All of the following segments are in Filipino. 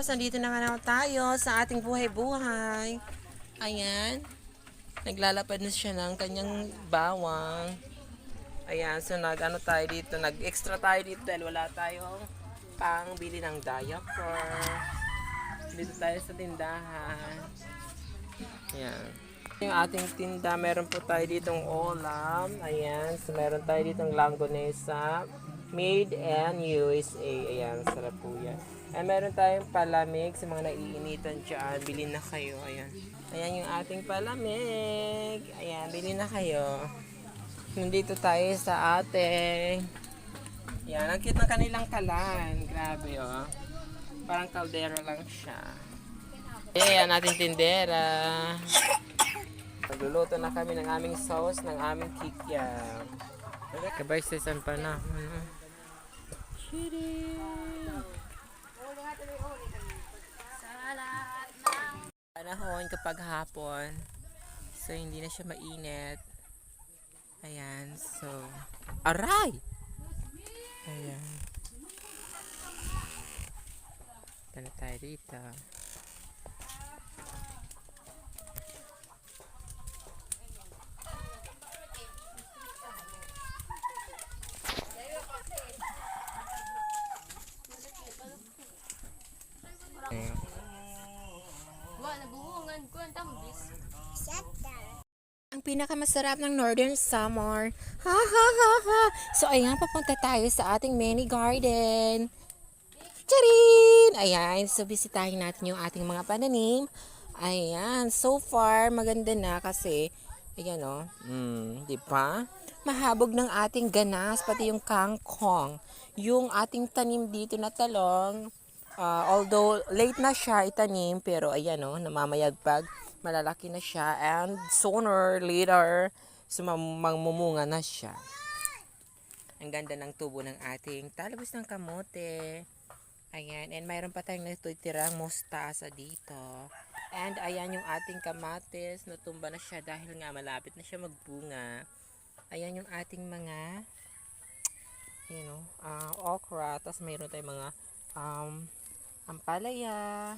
Diyos, nandito na nga tayo sa ating buhay-buhay. Ayan, naglalapad na siya ng kanyang bawang. Ayan, so nag-ano tayo dito, nag-extra tayo dito dahil wala tayong pang-bili ng diaper. Dito tayo sa tindahan. Ayan. Yung ating tinda, meron po tayo ditong ulam. Ayan, so meron tayo ditong langgonesa. Made in USA. Ayan, sarap po yan. And meron tayong palamig sa mga naiinitan dyan. Bilhin na kayo. Ayan. Ayan yung ating palamig. Ayan, bilhin na kayo. Nandito tayo sa ating... Ayan, ang cute ng kanilang kalan. Grabe, oh. Parang kaldero lang siya. Ayan, ating tindera. Nagluluto na kami ng aming sauce, ng aming kikiam. Kabay sa isang panahon. Panahon kapag hapon. So, hindi na siya mainit. Ayan, so... Aray! Ayan. Tala tayo dito. Ang pinakamasarap ng Northern Summer. Ha ha ha ha. So ayan, papunta tayo sa ating mini garden. Charin! Ayan, so bisitahin natin yung ating mga pananim. Ayan, so far maganda na kasi ayan oh. Di ba? Mahabog ng ating ganas pati yung kangkong. Yung ating tanim dito na talong. Although late na siya itanim, pero ayan o, namamayagpag, malalaki na siya, and sooner, later, magmumunga na siya. Ang ganda ng tubo ng ating talbos ng kamote. Ayan, and mayroon pa tayong natitirang mustasa dito. And ayan yung ating kamatis, natumba na siya dahil nga malapit na siya magbunga. Ayan yung ating mga, okra, tapos mayroon tayong mga, ampalaya.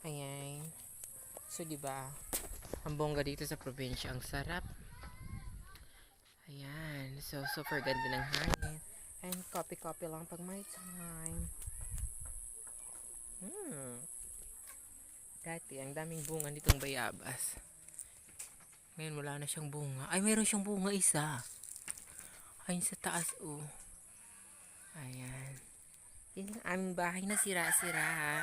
Ayan. So, diba? Ang bongga dito sa probinsya. Ang sarap. Ayan. So, super ganda ng hangin. And copy-copy lang pag may time. Dati, ang daming bunga nitong bayabas. Ngayon, wala na siyang bunga. Ay, meron siyang bunga isa. Ayun sa taas, oh. Ayan. Yan yung aming bahay na sira-sira.